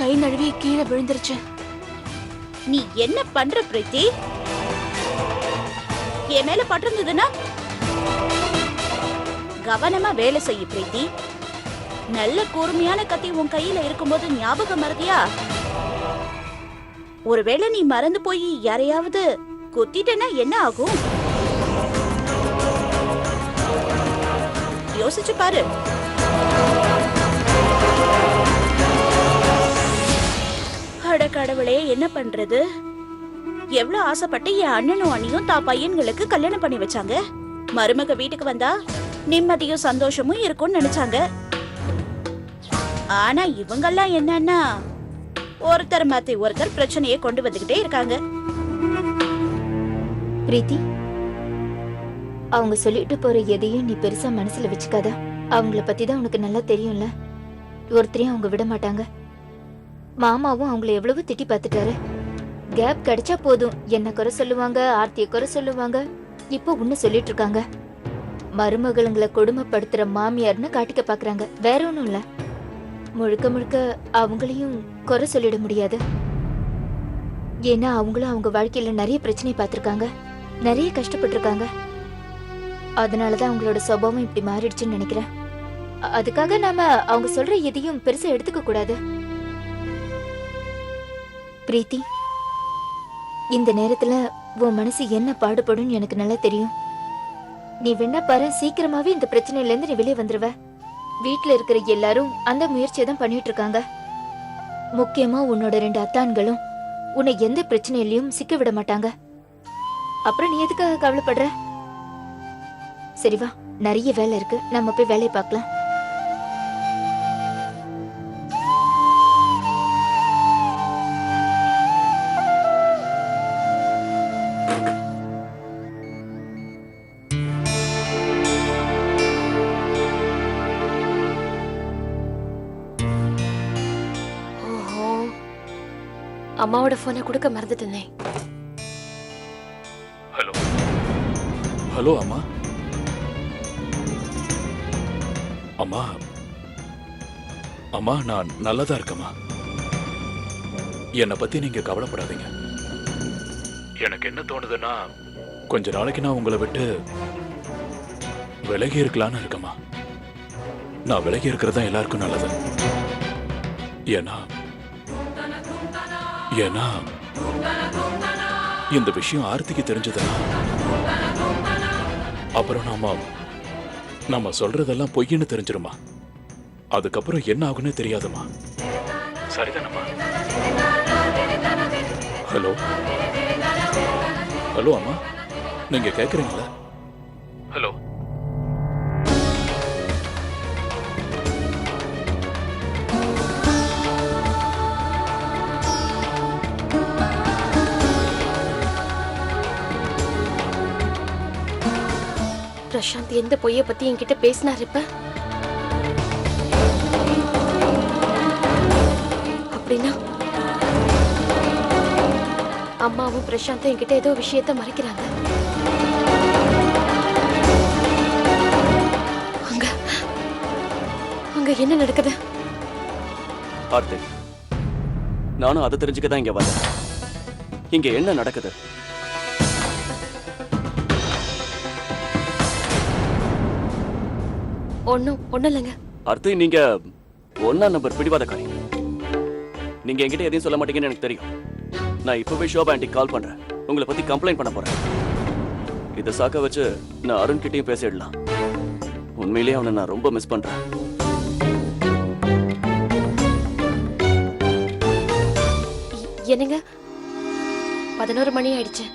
கை நழுவி கீழே விழுந்துருச்சு. நீ என்ன பண்ற பிரீத்தி? என் மேல பட்டிருந்ததுன்னா கவனமா வேலை செய்ய பிரீத்தி. நல்ல கூர்மையான கத்தி உன் கையில இருக்கும்போது ஞாபகம் மறதியா? ஒருவேளை நீ மறந்து போய் யாரையாவது குத்திட்டேன்னா என்ன ஆகும்? யோசிச்சு பாரு. அட கடவுளே, என்ன பண்றது? எவ்வளவு ஆசைப்பட்டு என் அண்ணனும் அண்ணியும் தான் பையன்களுக்கு கல்யாணம் பண்ணி வச்சாங்க. மருமக வீட்டுக்கு வந்தா நிம்மதியும் சந்தோஷமும் இருக்கும்னு நினைச்சாங்க. ஆனா இவங்கெல்லாம் என்னன்னா ஒருத்தர் மாத்தி ஒருத்தர் பிரச்சனையை கொண்டு வந்துகிட்டே இருக்காங்க. பிரீத்தி, அவங்க சொல்லிட்டு போற எதையும் நீ பெருசா மனசுல வச்சுக்காத. அவங்கள பத்தி தான் உனக்கு நல்லா தெரியும்ல. ஒருத்தரையும் அவங்க விட மாட்டாங்க. மாமாவும் அவங்கள எவ்வளவு திட்டி பார்த்துட்டாரு. கேப் கிடைச்சா போதும் என்ன குறை சொல்லுவாங்க, ஆர்த்தியை குறை சொல்லுவாங்க. இப்போ உன்ன சொல்லிட்டு இருக்காங்க. மருமகளுங்களை கொடுமைப்படுத்துற மாமியார்னு காட்டிக்க பாக்குறாங்க. வேற ஒண்ணும் இல்ல. முழுக்க முழுக்க அவங்களையும் குறை சொல்லிட முடியாது. ஏன்னா அவங்களும் அவங்க வாழ்க்கையில நிறைய பிரச்சனை பார்த்திருக்காங்க, நிறைய கஷ்டப்பட்டிருக்காங்க. அதனாலதான் அவங்களோட சுபாவம் இப்படி மாறிடுச்சுன்னு நினைக்கிறேன். அதுக்காக நாம அவங்க சொல்ற எதையும் பெருசா எடுத்துக்க கூடாது. பிரீத்தி, இந்த நேரத்துல உன் மனசு என்ன பாடுபடும் எனக்கு நல்லா தெரியும். நீ வேணா பாரு, சீக்கிரமாவே இந்த பிரச்சனையில இருந்து நீ வெளியே வந்துருவ. வீட்டுல இருக்கிற எல்லாரும் அந்த முயற்சியை தான் பண்ணிட்டு இருக்காங்க. முக்கியமா உன்னோட 2 அத்தான்களும் உன்னை எந்த பிரச்சனையிலயும் சிக்க விட மாட்டாங்க. அப்புறம் நீ எதுக்காக கவலைப்படுற? சரி வா, நிறைய வேலை இருக்கு, நம்ம போய் வேலையை பார்க்கலாம். அம்மாவோட போனை கொடுக்க மறந்துட்டேனே. ஹலோ ஹலோ அம்மா. அம்மா அம்மா, நான் நல்லதா இருக்கேம்மா. என்னை பத்தி நீங்க கவலைப்படாதீங்க. எனக்கு என்ன தோணுதுன்னா, கொஞ்ச நாளைக்கு நான் உங்களை விட்டு விலகி இருக்கலான்னு இருக்கேம்மா. நான் விலகி இருக்கிறது தான் எல்லாருக்கும் நல்லது. ஏன்னா ஏன்னா இந்த விஷயம் ஆர்த்திக்கு தெரிஞ்சதுன்னா அப்புறம் நம்ம சொல்றதெல்லாம் பொய்ன்னு தெரிஞ்சிருமா. அதுக்கப்புறம் என்ன ஆகுன்னு தெரியாதுமா. சரிதானம்மா? ஹலோ ஹலோ அம்மா, நீங்க கேக்குறீங்களா? ஹலோ. பிரசாந்த் எந்த பொய்ய பத்தி என்கிட்ட பேசினார்? இப்ப அப்படின்னா அம்மாவும் பிரசாந்தும் என்கிட்ட ஏதோ விஷயத்த மறைக்கிறாங்க. அங்க அங்க என்ன நடக்குது? ஆர்த்தி, நானும் அதை தெரிஞ்சுக்கதான் இங்க வந்தேன். இங்க என்ன நடக்குது? ஒண்ணும் இல்லைங்க. ஆர்த்தி, நீங்க 1ஆம் நம்பர் பிடிவாதக்காரி. நீங்க என்கிட்ட எதையும் சொல்ல மாட்டீங்கன்னு எனக்கு தெரியும். நான் இப்பவே ஷோபா ஆண்டி கால் பண்றேன். உங்களை பத்தி கம்ப்ளைண்ட் பண்ண போறேன். இதை சாக்க வச்சு நான் அருண் கிட்டையும் பேசிடலாம். உண்மையிலேயே அவனை நான் ரொம்ப மிஸ் பண்றேன். என்னங்க, 11 மணி ஆயிடுச்சு.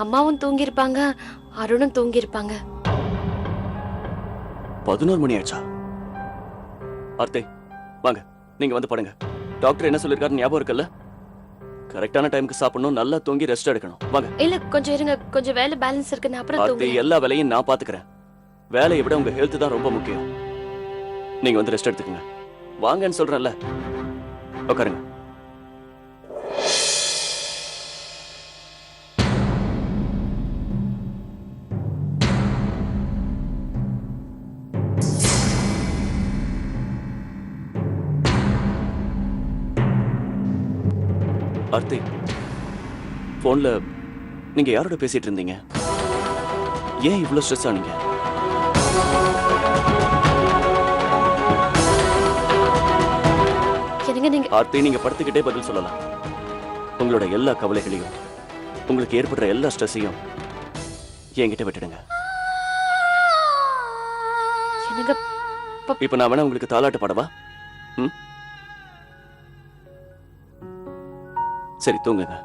அம்மாவும் தூங்கி இருப்பாங்க, அருணும் தூங்கி இருப்பாங்க. 11 மணி ஆயிடுச்சா? ஆர்த்தி, வாங்க, நீங்க வந்து படுங்க. டாக்டர் என்ன சொல்லிருக்காரு ஞாபகம் இருக்குல்ல? கரெக்டான டைமுக்கு சாப்பிடணும், நல்லா தூங்கி ரெஸ்ட் எடுக்கணும். வாங்க. இல்ல, கொஞ்சம் இருங்க, கொஞ்சம் வேலை பேலன்ஸ் இருக்கு, நான் அப்புறம் ஆர்த்தி, தூங்குறேன். எல்லா வேலையும் நான் பாத்துக்கிறேன். வேலையை விட உங்க ஹெல்த் தான் ரொம்ப முக்கியம். நீங்க வந்து ரெஸ்ட் எடுத்துக்கங்க. வாங்கன்னு சொல்றேன்ல, உட்காருங்க. ஆர்த்தி, போன்ல நீங்க யாரோட பேசிட்டு இருந்தீங்க? ஏன் இவ்வளவு ஸ்ட்ரெஸ் ஆனீங்க? என்னங்க நீங்க? ஆர்த்தி, நீங்க படுத்துக்கிட்டே பதில் சொல்லலாம். உங்களோட எல்லா கவலைகளையும், உங்களுக்கு ஏற்படுற எல்லா ஸ்ட்ரெஸ்ஸையும் என்கிட்ட விட்டுடுங்க. என்னங்க? இப்ப நான் வேணா உங்களுக்கு தாலாட்டு பாடவா? ம், சரி, தூங்குங்க.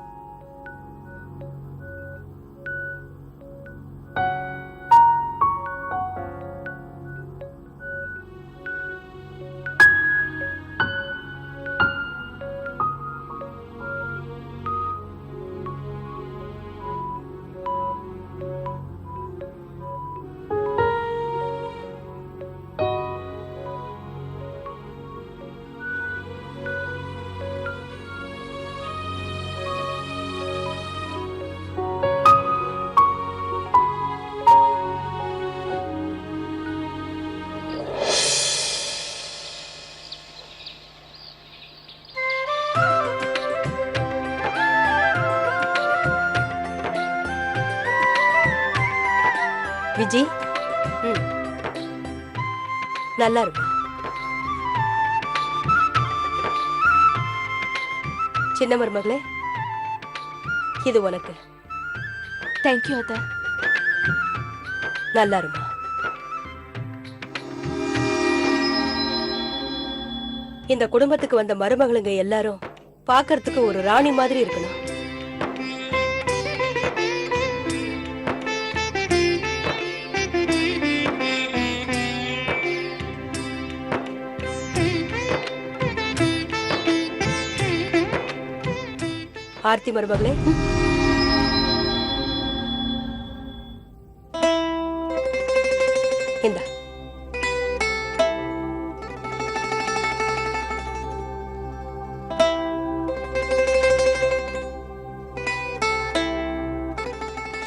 விஜி, நல்லா இருக்கும். சின்ன மருமகளே, இது உனக்கு. தேங்க்யூ அத்தை. நல்லா இருமா. இந்த குடும்பத்துக்கு வந்த மருமகளுங்க எல்லாரும் பார்க்கறதுக்கு ஒரு ராணி மாதிரி இருக்கணும். ஆர்த்தி மருமகளே, இந்தா.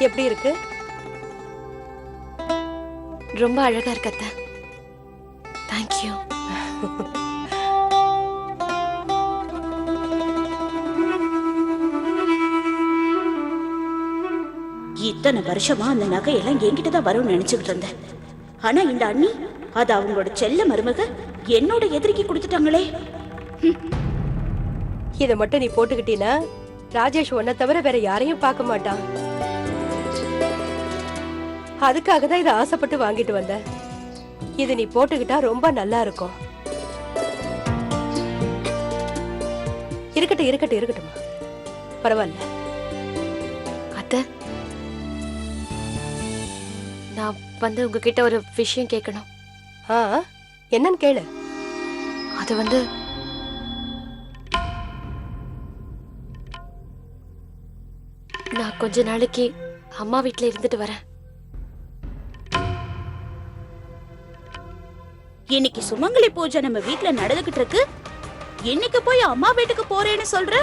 எப்படி இருக்கு? ரொம்ப அழகா இருக்கு அத்தை. தேங்க்யூ. இத்தனை வருஷமா அந்த நகையெல்லாம் என்கிட்ட தான் வரும்னு நினைச்சுக்கிட்டு இருந்தேன். ஆனா இந்த அண்ணி அது அவங்களோட செல்ல மருமக என்னோட எதிரிக்கு கொடுத்துட்டாங்களே. இதை மட்டும் நீ போட்டுக்கிட்டீன்னா ராஜேஷ் உன்னை தவிர வேற யாரையும் பார்க்க மாட்டான். அதுக்காக தான் இதை ஆசைப்பட்டு வாங்கிட்டு வந்த. இது நீ போட்டுக்கிட்டா ரொம்ப நல்லா இருக்கும். இருக்கட்டும் இருக்கட்டும் இருக்கட்டுமா, பரவாயில்ல. அத்தை, நான் வந்து உங்ககிட்ட ஒரு விஷயம் கேட்கணும். ஆ, என்னன்னு கேளு. அது வந்து நான் கொஞ்ச நாளைக்கு அம்மா வீட்ல இருந்துட்டு வரேன். இன்னைக்கு சுமங்கலி பூஜை நம்ம வீட்ல நடந்துகிட்டு இருக்கு. இன்னைக்கு போய் அம்மா வீட்டுக்கு போறேன்னு சொல்ற?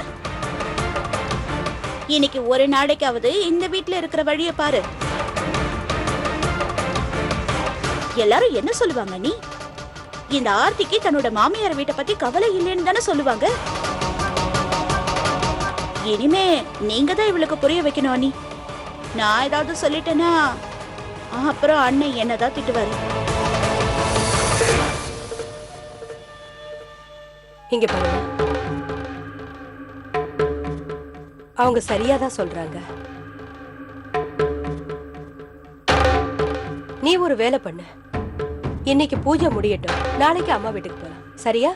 இன்னைக்கு ஒரு நாளைக்காவது இந்த வீட்ல இருக்கிற வழியை பாரு. எல்லாரும் என்ன சொல்லுவாங்க? நீ இந்த ஆர்த்திக்கு தன்னோட மாமியார் வீட்டை பத்தி கவலை இல்லைன்னு தானே சொல்லுவாங்க. இனிமே நீங்க தான் இவளுக்கு புரிய வைக்கணும். அண்ணி, நான் ஏதாவது சொல்லிட்டேன்னா அப்புறம் அண்ணன் என்னதான் திட்டுவாரு. இங்க பாருங்க, அவங்க சரியாதான் சொல்றாங்க. நீ ஒரு வேலை பண்ணு. இன்னைக்கு பூஜை முடியட்டும், நாளைக்கு அம்மா வீட்டுக்கு போலாம். சரியா?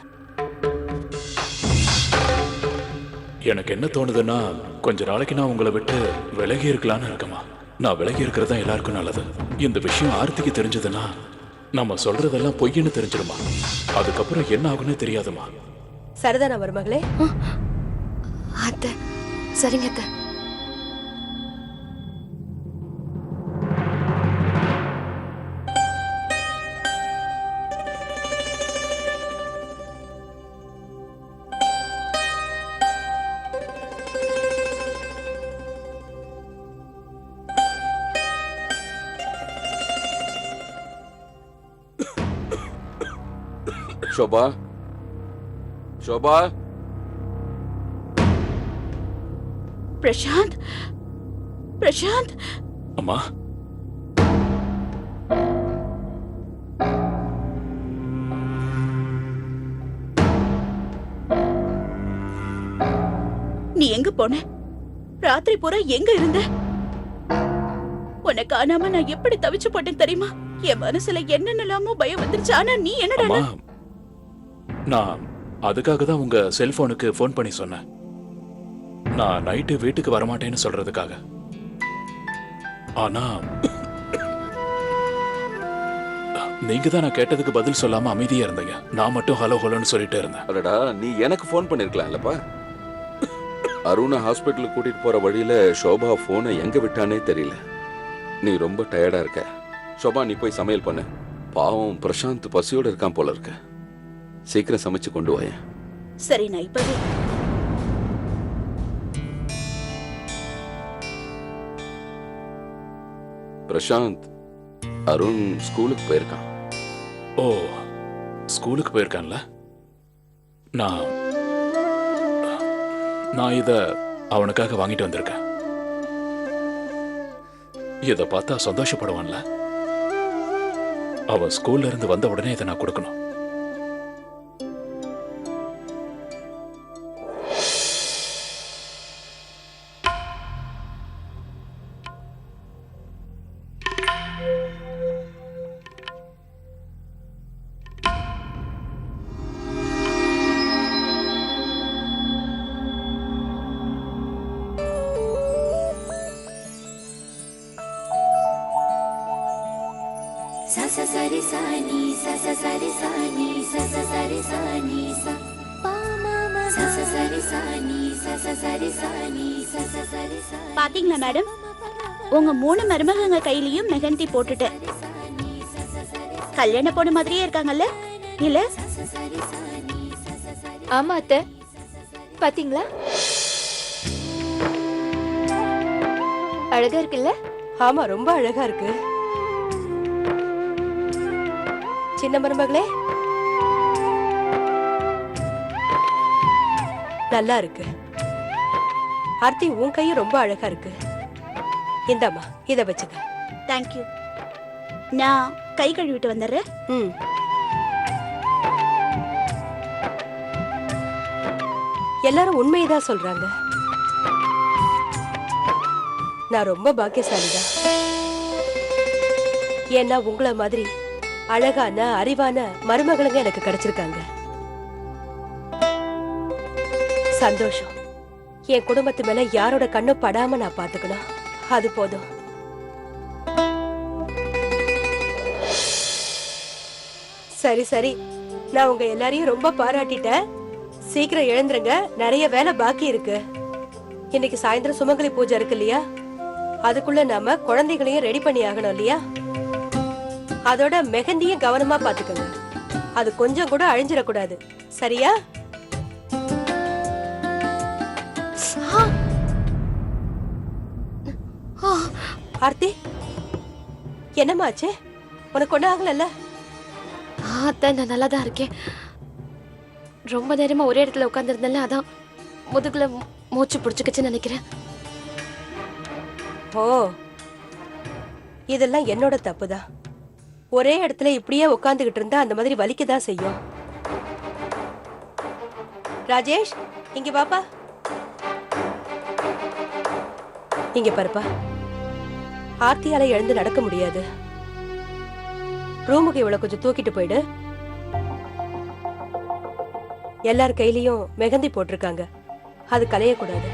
எனக்கு என்ன தோணுதுன்னா, கொஞ்ச நாளைக்கு நான் உங்களை விட்டு விலகி இருக்கலான்னு இருக்கமா. நான் விலகி இருக்கிறது தான் எல்லாருக்கும் நல்லது. இந்த விஷயம் ஆர்த்திக்கு தெரிஞ்சதுன்னா நம்ம சொல்றதெல்லாம் பொய்ன்னு தெரிஞ்சிடுமா. அதுக்கப்புறம் என்ன ஆகுன்னு தெரியாதுமா. சரிதானா மருமகளே? அத்தை, சரிங்க அத்தை. ஷோபா, ஷோபா, பிரசாந்த், பிரசாந்த், அம்மா, நீ எங்க போன? ராத்திரி பூரா எங்க இருந்த? உன்னை காணாம நான் எப்படி தவிச்சு போட்டேன் தெரியுமா? என் மனசுல என்னென்னலாமோ பயம் வந்துருச்சு. ஆனா நீ என்னடா? அம்மா, நான் அதுக்காக தான் உங்க செல்போனுக்கு ஃபோன் பண்ணி சொன்னேன். நான் நைட்டு வீட்டுக்கு வரமாட்டேன்னு சொல்றதுக்காக. ஆனா நீங்க தான் நான் கேட்டதுக்கு பதில் சொல்லாம அமைதியா இருந்தீங்க. நான் மட்டும் ஹலோ ஹலோன்னு சொல்லிட்டே இருந்தேன். அடடா, நீ எனக்கு ஃபோன் பண்ணிருக்கலாம்லப்பா. அருணை ஹாஸ்பிட்டலுக்கு கூட்டிட்டு போற வழியில ஷோபா போனை எங்க விட்டானே தெரியல. நீ ரொம்ப டயர்டா இருக்க. ஷோபா, நீ போய் சமையல் பண்ணு. பாவம் பிரசாந்த் பசியோட இருக்கான் போல இருக்க. சீக்கிரம் சமைச்சு கொண்டு வாயேன். சரி, நான் இப்பவே. பிரசாந்த், அருண் ஸ்கூலுக்கு போயிருக்கான். ஓ, ஸ்கூலுக்கு போயிருக்கான்ல? நான் இத அவனுக்காக வாங்கிட்டு வந்திருக்கேன். இத பார்த்தா சந்தோஷப்படுவான்ல? அவன் ஸ்கூல்ல இருந்து வந்த உடனே இதை நான் கொடுக்கணும். பாத்தீங்களா மேடம், உங்க 3 மருமகங்க கையிலயும் மெஹந்தி போட்டுட்டேன். கல்யாண பொண்ணு மாதிரியே இருக்காங்கல்ல? இல்ல? ஆமா அத்தை, பாத்தீங்களா? அழகா இருக்குல்ல? ஆமா, ரொம்ப அழகா இருக்கு. சின்ன மருமகளே, நல்லா இருக்கு. ஆர்த்தி, உன் கையும் ரொம்ப அழகா இருக்கு. இந்தாம்மா, இத வச்சுக்க. தேங்க்யூ. நான் கை கழுவிட்டு வந்துடுறேன். ம். எல்லாரும் உண்மையதான் சொல்றாங்க. நான் ரொம்ப பாக்கியசாலிதான். ஏன்னா உங்கள மாதிரி அழகான அறிவான மருமகளுங்க எனக்கு கிடைச்சிருக்காங்க. சந்தோஷம். என் குடும்பத்து மேல யாரோட கண்ணு படாம நான் பாத்துக்கணும். அது போதும். சரி சரி, நான் உங்க எல்லாரையும் ரொம்ப பாராட்டிட்டேன். சீக்கிரம் எழுந்துருங்க, நிறைய வேலை பாக்கி இருக்கு. இன்னைக்கு சாயந்தரம் சுமங்கலி பூஜை இருக்கு இல்லையா? அதுக்குள்ள நாம குழந்தைகளையும் ரெடி பண்ணி ஆகணும் இல்லையா? அதோட மெஹந்தியும் கவனமா பாத்துக்கோங்க. அது கொஞ்சம் கூட அழிஞ்சிடக்கூடாது. சரியா? ஆர்த்தி, என்னமாச்சு? உனக்கு ஒண்ணு ஆகல? அத்தை, நான் நல்லா தான் இருக்கேன். ரொம்ப நேரமா ஒரே இடத்துல உட்காந்துருந்தேன்ல, அதான் முதுகுல மூச்சு பிடிச்சுக்கிச்சுன்னு நினைக்கிறேன். ஓ, இதெல்லாம் என்னோட தப்புதான். ஒரே இடத்துல இப்படியே உட்காந்துகிட்டு இருந்தா அந்த மாதிரி வலிக்கதான் செய்யும். ராஜேஷ், இங்க பாப்பா. இங்க பாருப்பா, ஆர்த்தியால எழுந்து நடக்க முடியாது. ரூமுக்கு இவ்வளவு கொஞ்சம் தூக்கிட்டு போயிடு. எல்லார் கையிலயும் மெஹந்தி போட்டிருக்காங்க, அது கலையக்கூடாது.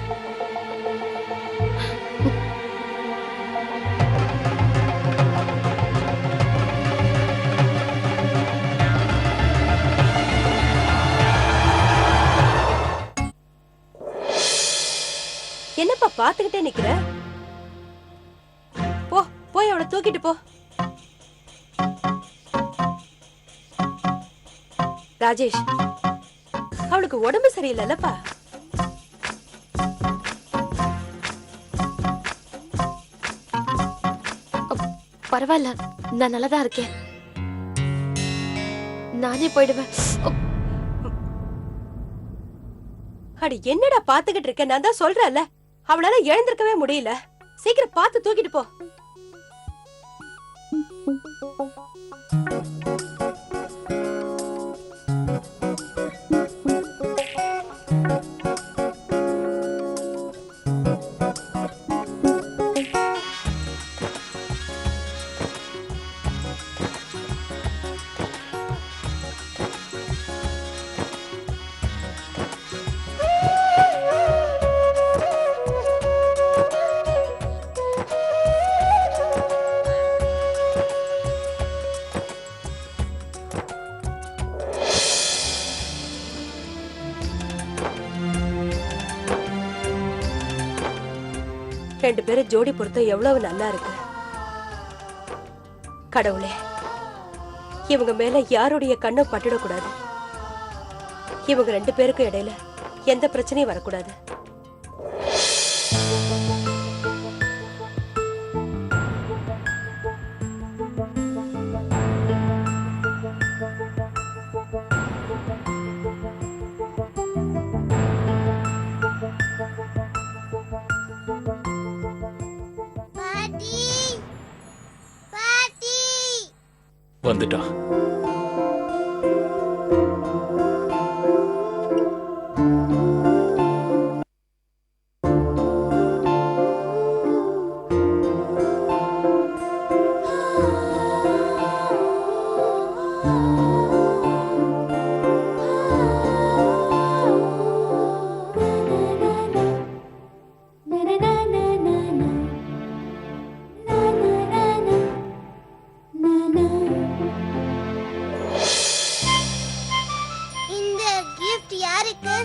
என்னப்பா பாத்துக்கிட்டே நிக்கிற? போ, போய் அவளை தூக்கிட்டு போ. ராஜேஷ், அவளுக்கு உடம்பு சரியில்லைல்லப்பா. பரவாயில்ல, நான் நல்லா தான் இருக்கேன். நானே போயிடுவேன். அடி, என்னடா பாத்துக்கிட்டு இருக்க? நான் தான் சொல்றேன்ல, அவளால எழுந்திருக்கவே முடியல. சீக்கிரம் பார்த்து தூக்கிட்டு போ. ரெண்டு பேரும் ஜோடி பொருத்தம் எவ்வளவு நல்லா இருக்கு. கடவுளே, இவங்க மேல யாருடைய கண்ணும் பட்டுடக்கூடாது. இவங்க ரெண்டு பேருக்கும் இடையில எந்த பிரச்சனையும் வரக்கூடாது. வந்துட்டா. இந்த gift யாருக்கு?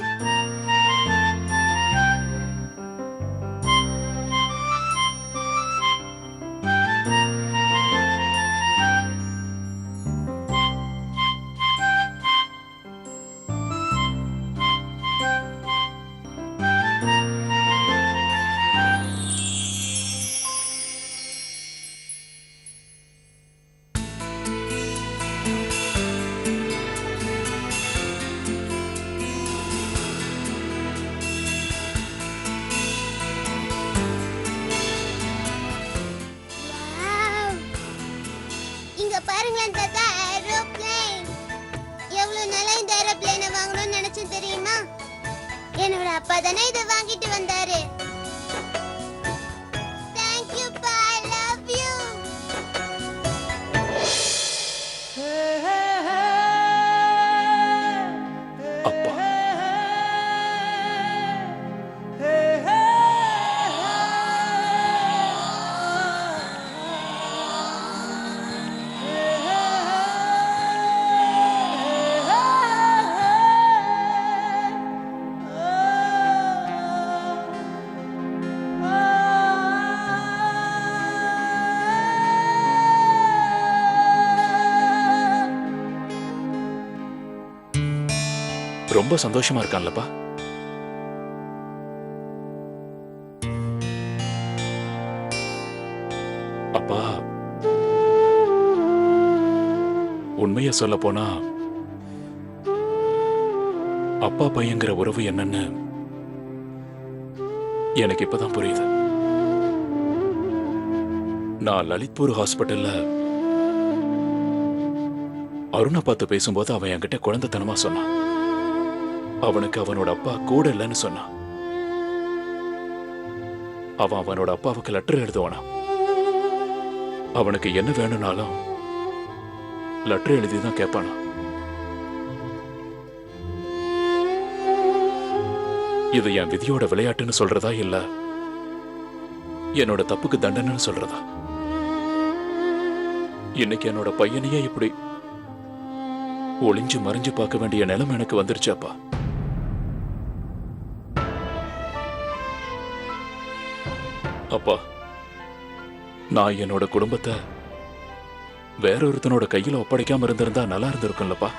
Wow! இங்க பாருங்களேன் தாத்தா, ஏரோப்ளேன். எவ்வளவு நாளா இந்த ஏரோப்ளேனை வாங்கணும்னு நினைச்சேன் தெரியுமா? என்னோட அப்பா தானே இதை வாங்கிட்டு வந்தாரு. Thank you, pa. I love you. அப்பா, ரொம்ப சந்தோஷமா இருக்கான்லப்பா. அப்பா, உண்மைய சொல்ல போனா அப்பா பையங்கிற உறவு என்னன்னு எனக்கு இப்பதான் புரியுது. நான் லலித்பூர் ஹாஸ்பிட்டல்ல அருணை பார்த்து பேசும்போது அவன் என்கிட்ட குழந்தைத்தனமா சொன்னான். அவனுக்கு அவனோட அப்பா கூட இல்லைன்னு சொன்னான். அவன் அவனோட அப்பாவுக்கு லெட்டர் எழுதுவானா. அவனுக்கு என்ன வேணும்னாலும் லெட்டர் எழுதி தான் கேட்பானா. இது என் விதியோட விளையாட்டுன்னு சொல்றதா இல்ல என்னோட தப்புக்கு தண்டனைன்னு சொல்றதா? இன்னைக்கு என்னோட பையனையே இப்படி ஒளிஞ்சு மறைஞ்சு பார்க்க வேண்டிய நிலைமை எனக்கு வந்துருச்சாப்பா. அப்பா, நான் என்னோட குடும்பத்தை வேறொருத்தனோட கையில ஒப்படைக்காம இருந்திருந்தா நல்லா இருந்திருக்கும்லப்பா.